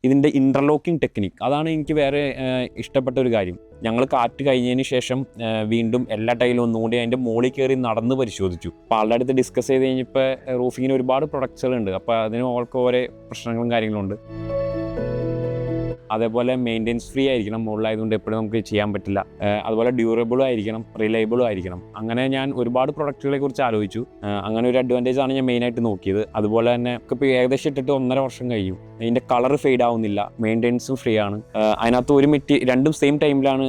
ഇതിൻ്റെ interlocking technique അതാണ് എനിക്ക് വേറെ ഇഷ്ടപ്പെട്ട ഒരു കാര്യം. ഞങ്ങൾ കാറ്റ് കഴിഞ്ഞതിന് ശേഷം വീണ്ടും എല്ലാ ടൈലും ഒന്നുകൂടി അതിൻ്റെ മുകളിൽ കയറി നടന്ന് പരിശോധിച്ചു. അപ്പോൾ ആളുടെ അടുത്ത് ഡിസ്കസ് ചെയ്ത് കഴിഞ്ഞപ്പോൾ റൂഫിങ്ങിന് ഒരുപാട് പ്രൊഡക്ട്സുകളുണ്ട്. അപ്പോൾ അതിന് ഓൾക്ക് ഓരോ പ്രശ്നങ്ങളും കാര്യങ്ങളുണ്ട്. അതേപോലെ മെയിൻ്റെനൻസ് ഫ്രീ ആയിരിക്കണം, മുകളിലായതുകൊണ്ട് എപ്പോഴും നമുക്ക് ചെയ്യാൻ പറ്റില്ല. അതുപോലെ ഡ്യൂറബിളും ആയിരിക്കണം, റിലയബിളും ആയിരിക്കണം. അങ്ങനെ ഞാൻ ഒരുപാട് പ്രൊഡക്റ്റുകളെ കുറിച്ച് ആലോചിച്ചു. അങ്ങനെ ഒരു അഡ്വാൻറ്റേജ് ആണ് ഞാൻ മെയിനായിട്ട് നോക്കിയത്. അതുപോലെ തന്നെ ഇപ്പോൾ ഏകദേശം ഇട്ടിട്ട് 1.5 വർഷം കഴിയും. ഇതിൻ്റെ കളർ ഫെയ്ഡ് ആവുന്നില്ല, മെയിൻ്റെനൻസും ഫ്രീ ആണ്. അതിനകത്ത് രണ്ടും സെയിം ടൈമിലാണ്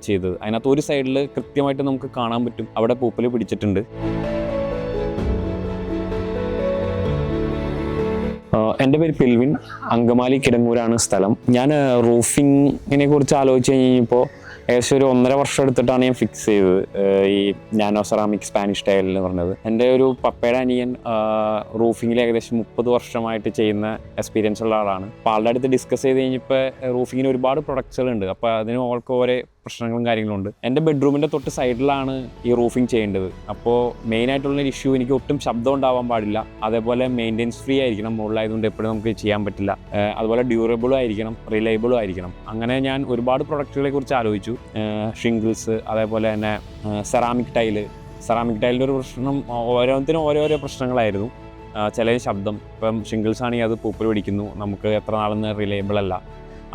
ചെയ്തത്. അതിനകത്ത് ഒരു സൈഡിൽ കൃത്യമായിട്ട് നമുക്ക് കാണാൻ പറ്റും അവിടെ പൂപ്പൽ പിടിച്ചിട്ടുണ്ട്. എൻ്റെ പേര് പിൽവിൻ, അങ്കമാലി കിടങ്ങൂരാണ് സ്ഥലം. ഞാൻ റൂഫിങ്ങിനെ കുറിച്ച് ആലോചിച്ച് കഴിഞ്ഞപ്പോൾ ഏകദേശം ഒരു 1.5 വർഷം എടുത്തിട്ടാണ് ഞാൻ ഫിക്സ് ചെയ്തത് ഈ നാനോ സെറാമിക് സ്പാനിഷ് ടൈൽ എന്ന് പറഞ്ഞത്. എൻ്റെ ഒരു പപ്പയുടെ അനിയൻ റൂഫിങ്ങിൽ ഏകദേശം 30 വർഷമായിട്ട് ചെയ്യുന്ന എക്സ്പീരിയൻസ് ഉള്ള ആളാണ്. അപ്പോൾ ആളുടെ അടുത്ത് ഡിസ്കസ് ചെയ്ത് കഴിഞ്ഞപ്പോൾ റൂഫിങ്ങിന് ഒരുപാട് പ്രൊഡക്ട്സുകളുണ്ട്. അപ്പോൾ അതിന് ഓൾക്ക് ഓരോ പ്രശ്നങ്ങളും കാര്യങ്ങളുണ്ട്. എൻ്റെ ബെഡ്റൂമിൻ്റെ തൊട്ട് സൈഡിലാണ് ഈ റൂഫിങ് ചെയ്യേണ്ടത്. അപ്പോൾ മെയിനായിട്ടുള്ളൊരു ഇഷ്യൂ, എനിക്ക് ഒട്ടും ശബ്ദം ഉണ്ടാവാൻ പാടില്ല. അതേപോലെ മെയിൻ്റെനൻസ് ഫ്രീ ആയിരിക്കണം, മുകളിലായതുകൊണ്ട് എപ്പോഴും നമുക്ക് ചെയ്യാൻ പറ്റില്ല. അതുപോലെ ഡ്യൂറബിളും ആയിരിക്കണം, റിലയബിളും ആയിരിക്കണം. അങ്ങനെ ഞാൻ ഒരുപാട് പ്രൊഡക്റ്റുകളെ കുറിച്ച് ആലോചിച്ചു. ഷിംഗിൾസ്, അതേപോലെ തന്നെ സെറാമിക് ടൈലിൻ്റെ ഒരു പ്രശ്നം, ഓരോന്നിനും ഓരോരോ പ്രശ്നങ്ങളായിരുന്നു. ചില ശബ്ദം, ഇപ്പം ഷിംഗിൾസ് ആണെങ്കിൽ അത് പൂപ്പൽ പിടിക്കുന്നു, നമുക്ക് എത്ര നാളെന്ന് റിലയബിൾ അല്ല.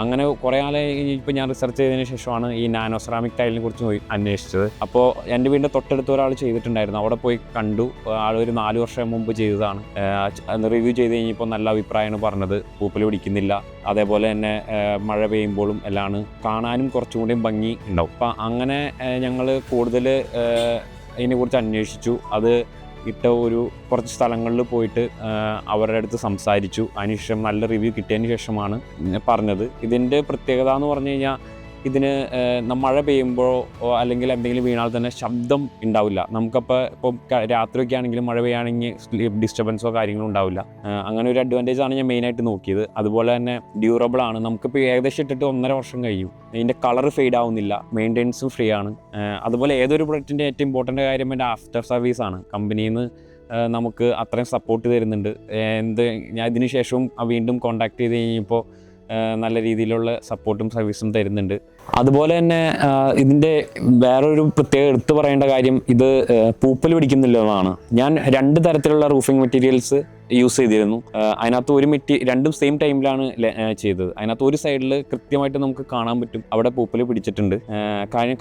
അങ്ങനെ കുറേ കാലം ഇപ്പോൾ ഞാൻ റിസർച്ച് ചെയ്തതിന് ശേഷമാണ് ഈ നാനോ സെറാമിക് ടൈലിനെ കുറിച്ച് അന്വേഷിച്ചത്. അപ്പോൾ എൻ്റെ വീടിൻ്റെ തൊട്ടടുത്ത് ഒരാൾ ചെയ്തിട്ടുണ്ടായിരുന്നു. അവിടെ പോയി കണ്ടു. ആൾ ഒരു 4 വർഷം മുമ്പ് ചെയ്തതാണ്. റിവ്യൂ ചെയ്ത് കഴിഞ്ഞപ്പോൾ നല്ല അഭിപ്രായമാണ് പറഞ്ഞത്. പൂപ്പൽ പിടിക്കുന്നില്ല, അതേപോലെ തന്നെ മഴ പെയ്യുമ്പോഴും എല്ലാം കാണാനും കുറച്ചും കൂടി ഭംഗി ഉണ്ടാവും. അപ്പം അങ്ങനെ ഞങ്ങൾ കൂടുതൽ ഇതിനെക്കുറിച്ച് അന്വേഷിച്ചു. അത് ഇട്ട കുറച്ച് സ്ഥലങ്ങളിൽ പോയിട്ട് അവരുടെ അടുത്ത് സംസാരിച്ചു. അതിനുശേഷം നല്ല റിവ്യൂ കിട്ടിയതിന് ശേഷമാണ് പറഞ്ഞത്. ഇതിൻ്റെ പ്രത്യേകത എന്ന് പറഞ്ഞു കഴിഞ്ഞാൽ ഇതിന് മഴ പെയ്യുമ്പോഴോ അല്ലെങ്കിൽ എന്തെങ്കിലും വീണാൽ തന്നെ ശബ്ദം ഉണ്ടാവില്ല. നമുക്കപ്പോൾ ഇപ്പം രാത്രിയൊക്കെ ആണെങ്കിലും മഴ പെയ്യുകയാണെങ്കിൽ സ്ലീപ്പ് ഡിസ്റ്റർബൻസോ കാര്യങ്ങളോ ഉണ്ടാവില്ല. അങ്ങനെ ഒരു അഡ്വാൻറ്റേജ് ആണ് ഞാൻ മെയിനായിട്ട് നോക്കിയത്. അതുപോലെ തന്നെ ഡ്യൂറബിൾ ആണ്. നമുക്കിപ്പോൾ ഏകദേശം ഇട്ടിട്ട് 1.5 വർഷം കഴിയും. ഇതിൻ്റെ കളർ ഫെയ്ഡ് ആവുന്നില്ല, മെയിൻ്റെനൻസും ഫ്രീ ആണ്. അതുപോലെ ഏതൊരു പ്രൊഡക്റ്റിൻ്റെ ഏറ്റവും ഇമ്പോർട്ടൻ്റ് കാര്യം എൻ്റെ ആഫ്റ്റർ സർവീസാണ്. കമ്പനിയിൽ നിന്ന് നമുക്ക് അത്രയും സപ്പോർട്ട് തരുന്നുണ്ട്. ഞാൻ ഇതിന് ശേഷവും വീണ്ടും കോൺടാക്ട് ചെയ്ത് കഴിഞ്ഞപ്പോൾ നല്ല രീതിയിലുള്ള സപ്പോർട്ടും സർവീസും തരുന്നുണ്ട്. അതുപോലെ തന്നെ ഇതിൻ്റെ വേറൊരു പ്രത്യേക എടുത്തു പറയേണ്ട കാര്യം, ഇത് പൂപ്പൽ പിടിക്കുന്നില്ലെന്നാണ്. ഞാൻ 2 തരത്തിലുള്ള റൂഫിംഗ് മെറ്റീരിയൽസ് യൂസ് ചെയ്തിരുന്നു. അതിനകത്ത് രണ്ടും സെയിം ടൈമിലാണ് ചെയ്തത്. അതിനകത്ത് ഒരു സൈഡിൽ കൃത്യമായിട്ട് നമുക്ക് കാണാൻ പറ്റും അവിടെ പൂപ്പൽ പിടിച്ചിട്ടുണ്ട്.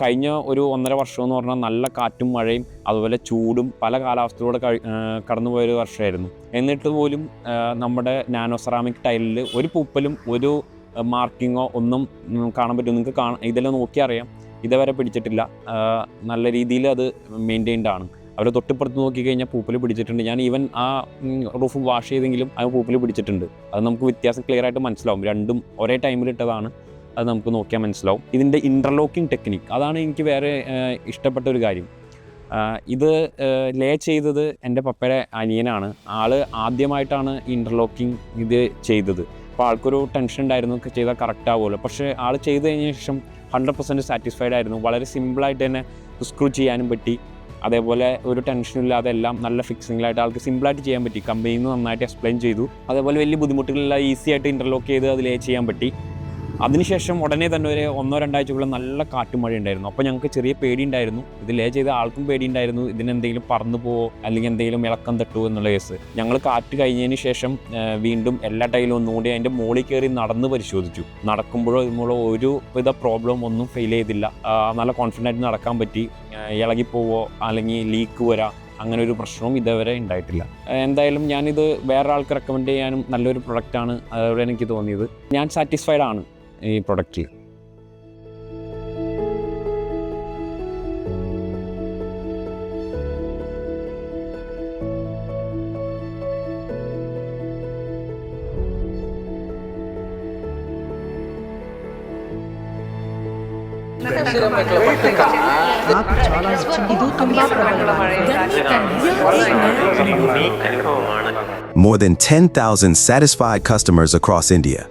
കഴിഞ്ഞ ഒരു 1.5 വർഷം എന്ന് പറഞ്ഞാൽ നല്ല കാറ്റും മഴയും അതുപോലെ ചൂടും പല കാലാവസ്ഥയിലൂടെ കടന്നുപോയൊരു വർഷമായിരുന്നു. എന്നിട്ട് പോലും നമ്മുടെ നാനോ സെറാമിക് ടൈലിൽ ഒരു പൂപ്പലും ഒരു മാർക്കിങ്ങോ ഒന്നും കാണാൻ പറ്റും. നിങ്ങൾക്ക് ഇതെല്ലാം നോക്കിയാൽ അറിയാം, ഇതുവരെ പിടിച്ചിട്ടില്ല. നല്ല രീതിയിൽ അത് മെയിൻറ്റെയിൻഡ് ആണ്. അവർ തൊട്ടിപ്പുറത്ത് നോക്കിക്കഴിഞ്ഞാൽ പൂപ്പൽ പിടിച്ചിട്ടുണ്ട്. ഞാൻ ഈവൻ ആ റൂഫ് വാഷ് ചെയ്തെങ്കിലും ആ പൂപ്പൽ പിടിച്ചിട്ടുണ്ട്. അത് നമുക്ക് വ്യത്യാസം ക്ലിയർ ആയിട്ട് മനസ്സിലാവും. രണ്ടും ഒരേ ടൈമിലിട്ടതാണ്, അത് നമുക്ക് നോക്കിയാൽ മനസ്സിലാവും. ഇതിൻ്റെ ഇൻ്റർലോക്കിംഗ് ടെക്നിക്ക് അതാണ് എനിക്ക് വേറെ ഇഷ്ടപ്പെട്ട ഒരു കാര്യം. ഇത് ലേ ചെയ്തത് എൻ്റെ പപ്പയുടെ അനിയനാണ്. ആൾ ആദ്യമായിട്ടാണ് ഇൻ്റർലോക്കിംഗ് ഇത് ചെയ്തത്. അപ്പോൾ ആൾക്കൊരു ടെൻഷൻ ഉണ്ടായിരുന്നു, ചെയ്താൽ കറക്റ്റ് ആവുമല്ലോ. പക്ഷേ ആൾ ചെയ്ത് കഴിഞ്ഞ ശേഷം 100% സാറ്റിസ്ഫൈഡ് ആയിരുന്നു. വളരെ സിമ്പിളായിട്ട് തന്നെ സ്ക്രൂ ചെയ്യാനും പറ്റി. അതേപോലെ ഒരു ടെൻഷനും ഇല്ലാതെ എല്ലാം നല്ല ഫിക്സിങ്ങിലായിട്ട് ആൾക്ക് സിമ്പിളായിട്ട് ചെയ്യാൻ പറ്റി. കമ്പനിയിൽ നിന്ന് നന്നായിട്ട് എക്സ്പ്ലെയിൻ ചെയ്തു. അതേപോലെ വലിയ ബുദ്ധിമുട്ടുകളില്ല, ഈസി ആയിട്ട് ഇൻ്റർലോക്ക് ചെയ്ത് അത് ലേ ചെയ്യാൻ പറ്റി. അതിനുശേഷം ഉടനെ തന്നെ ഒരു 1-2 ആഴ്ചക്കുള്ള നല്ല കാറ്റും മഴ ഉണ്ടായിരുന്നു. അപ്പോൾ ഞങ്ങൾക്ക് ചെറിയ പേടിയുണ്ടായിരുന്നു. ഇത് ലേ ചെയ്ത ആൾക്കും പേടിയുണ്ടായിരുന്നു, ഇതിനെന്തെങ്കിലും പറന്നു പോവോ അല്ലെങ്കിൽ എന്തെങ്കിലും ഇളക്കം തട്ടുമോ എന്നുള്ള കേസ്. ഞങ്ങൾ കാറ്റ് കഴിഞ്ഞതിന് ശേഷം വീണ്ടും എല്ലാ ടൈലും ഒന്നുകൂടി അതിൻ്റെ മുകളിൽ കയറി നടന്ന് പരിശോധിച്ചു. നടക്കുമ്പോഴോ ഇതുമ്പോഴോ ഒരുവിധ പ്രോബ്ലം ഒന്നും ഫെയിൽ ചെയ്തില്ല. നല്ല കോൺഫിഡൻ്റ് ആയിട്ട് നടക്കാൻ പറ്റി. ഇളകിപ്പോവോ അല്ലെങ്കിൽ ലീക്ക് വരാം അങ്ങനെ ഒരു പ്രശ്നവും ഇതുവരെ ഉണ്ടായിട്ടില്ല. എന്തായാലും ഞാനിത് വേറെ ആൾക്ക് റെക്കമെൻഡ് ചെയ്യാനും നല്ലൊരു പ്രൊഡക്റ്റാണ് അതോടെ എനിക്ക് തോന്നിയത്. ഞാൻ സാറ്റിസ്ഫൈഡ് ആണ് ഈ പ്രൊഡക്റ്റിൽ. More than 10,000 satisfied customers across India.